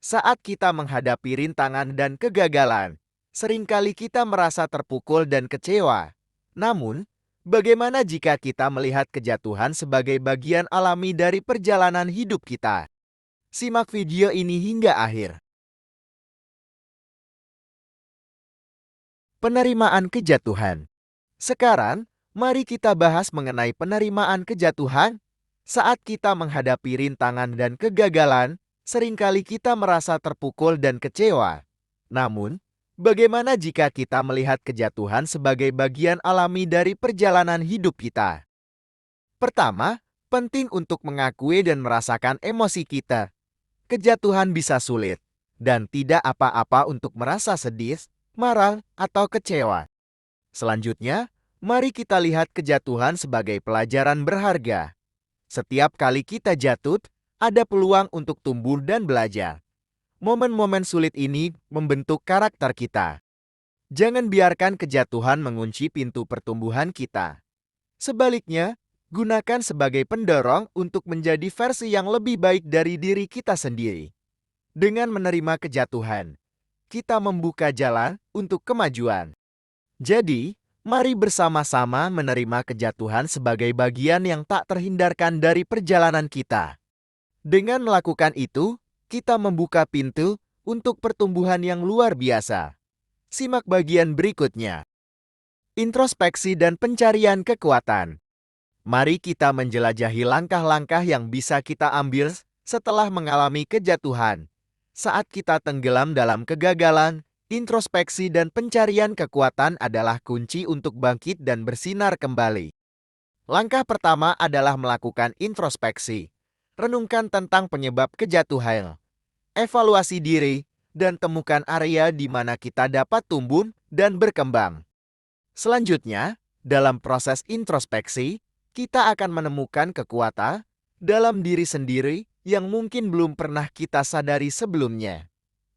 Saat kita menghadapi rintangan dan kegagalan, seringkali kita merasa terpukul dan kecewa. Namun, bagaimana jika kita melihat kejatuhan sebagai bagian alami dari perjalanan hidup kita? Simak video ini hingga akhir. Penerimaan kejatuhan. Sekarang, mari kita bahas mengenai penerimaan kejatuhan. Saat kita menghadapi rintangan dan kegagalan, seringkali kita merasa terpukul dan kecewa. Namun, bagaimana jika kita melihat kejatuhan sebagai bagian alami dari perjalanan hidup kita? Pertama, penting untuk mengakui dan merasakan emosi kita. Kejatuhan bisa sulit, dan tidak apa-apa untuk merasa sedih, marah, atau kecewa. Selanjutnya, mari kita lihat kejatuhan sebagai pelajaran berharga. Setiap kali kita jatuh, ada peluang untuk tumbuh dan belajar. Momen-momen sulit ini membentuk karakter kita. Jangan biarkan kejatuhan mengunci pintu pertumbuhan kita. Sebaliknya, gunakan sebagai pendorong untuk menjadi versi yang lebih baik dari diri kita sendiri. Dengan menerima kejatuhan, kita membuka jalan untuk kemajuan. Jadi, mari bersama-sama menerima kejatuhan sebagai bagian yang tak terhindarkan dari perjalanan kita. Dengan melakukan itu, kita membuka pintu untuk pertumbuhan yang luar biasa. Simak bagian berikutnya. Introspeksi dan pencarian kekuatan. Mari kita menjelajahi langkah-langkah yang bisa kita ambil setelah mengalami kejatuhan. Saat kita tenggelam dalam kegagalan, introspeksi dan pencarian kekuatan adalah kunci untuk bangkit dan bersinar kembali. Langkah pertama adalah melakukan introspeksi. Renungkan tentang penyebab kejatuhan. Evaluasi diri, dan temukan area di mana kita dapat tumbuh dan berkembang. Selanjutnya, dalam proses introspeksi, kita akan menemukan kekuatan dalam diri sendiri yang mungkin belum pernah kita sadari sebelumnya.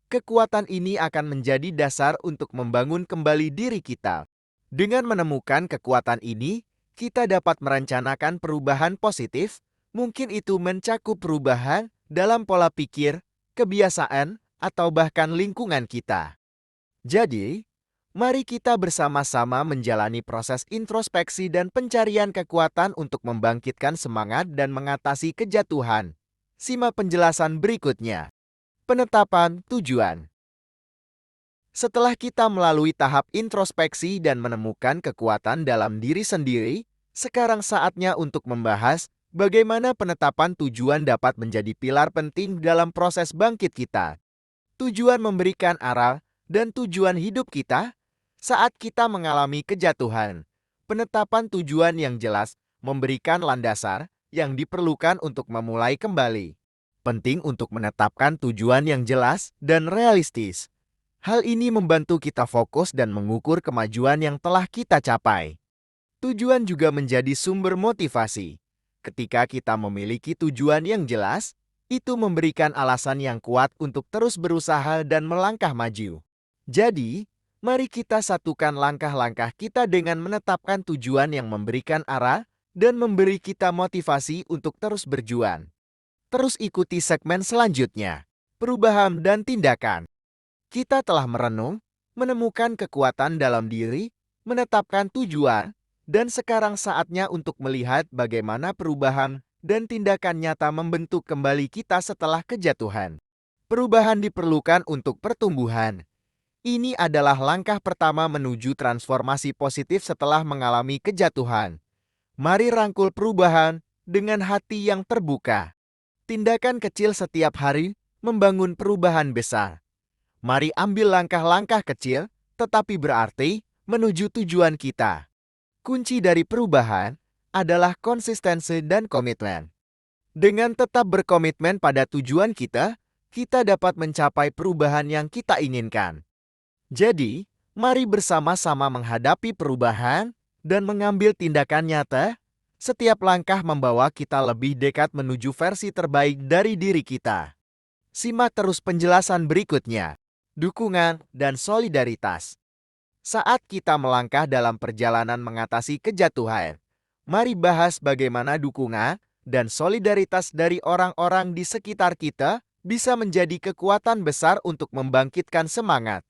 Kekuatan ini akan menjadi dasar untuk membangun kembali diri kita. Dengan menemukan kekuatan ini, kita dapat merencanakan perubahan positif, mungkin itu mencakup perubahan dalam pola pikir, kebiasaan, atau bahkan lingkungan kita. Jadi, mari kita bersama-sama menjalani proses introspeksi dan pencarian kekuatan untuk membangkitkan semangat dan mengatasi kejatuhan. Simak penjelasan berikutnya. Penetapan tujuan. Setelah kita melalui tahap introspeksi dan menemukan kekuatan dalam diri sendiri, sekarang saatnya untuk membahas bagaimana penetapan tujuan dapat menjadi pilar penting dalam proses bangkit kita. Tujuan memberikan arah dan tujuan hidup kita saat kita mengalami kejatuhan. Penetapan tujuan yang jelas memberikan landasan yang diperlukan untuk memulai kembali. Penting untuk menetapkan tujuan yang jelas dan realistis. Hal ini membantu kita fokus dan mengukur kemajuan yang telah kita capai. Tujuan juga menjadi sumber motivasi. Ketika kita memiliki tujuan yang jelas, itu memberikan alasan yang kuat untuk terus berusaha dan melangkah maju. Jadi, mari kita satukan langkah-langkah kita dengan menetapkan tujuan yang memberikan arah dan memberi kita motivasi untuk terus berjuang. Terus ikuti segmen selanjutnya, perubahan dan tindakan. Kita telah merenung, menemukan kekuatan dalam diri, menetapkan tujuan, dan sekarang saatnya untuk melihat bagaimana perubahan dan tindakan nyata membentuk kembali kita setelah kejatuhan. Perubahan diperlukan untuk pertumbuhan. Ini adalah langkah pertama menuju transformasi positif setelah mengalami kejatuhan. Mari rangkul perubahan dengan hati yang terbuka. Tindakan kecil setiap hari membangun perubahan besar. Mari ambil langkah-langkah kecil, tetapi berarti menuju tujuan kita. Kunci dari perubahan adalah konsistensi dan komitmen. Dengan tetap berkomitmen pada tujuan kita, kita dapat mencapai perubahan yang kita inginkan. Jadi, mari bersama-sama menghadapi perubahan dan mengambil tindakan nyata. Setiap langkah membawa kita lebih dekat menuju versi terbaik dari diri kita. Simak terus penjelasan berikutnya. Dukungan dan solidaritas. Saat kita melangkah dalam perjalanan mengatasi kejatuhan, mari bahas bagaimana dukungan dan solidaritas dari orang-orang di sekitar kita bisa menjadi kekuatan besar untuk membangkitkan semangat.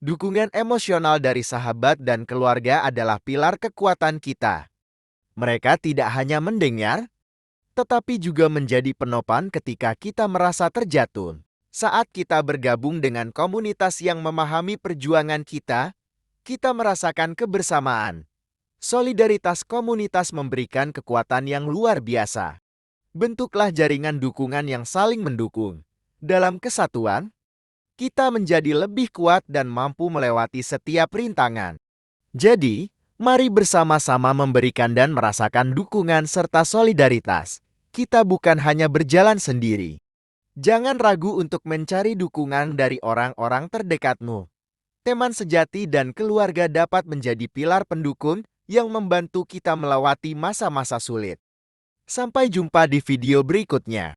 Dukungan emosional dari sahabat dan keluarga adalah pilar kekuatan kita. Mereka tidak hanya mendengar, tetapi juga menjadi penopang ketika kita merasa terjatuh. Saat kita bergabung dengan komunitas yang memahami perjuangan kita merasakan kebersamaan. Solidaritas komunitas memberikan kekuatan yang luar biasa. Bentuklah jaringan dukungan yang saling mendukung. Dalam kesatuan, kita menjadi lebih kuat dan mampu melewati setiap rintangan. Jadi, mari bersama-sama memberikan dan merasakan dukungan serta solidaritas. Kita bukan hanya berjalan sendiri. Jangan ragu untuk mencari dukungan dari orang-orang terdekatmu. Teman sejati dan keluarga dapat menjadi pilar pendukung yang membantu kita melewati masa-masa sulit. Sampai jumpa di video berikutnya.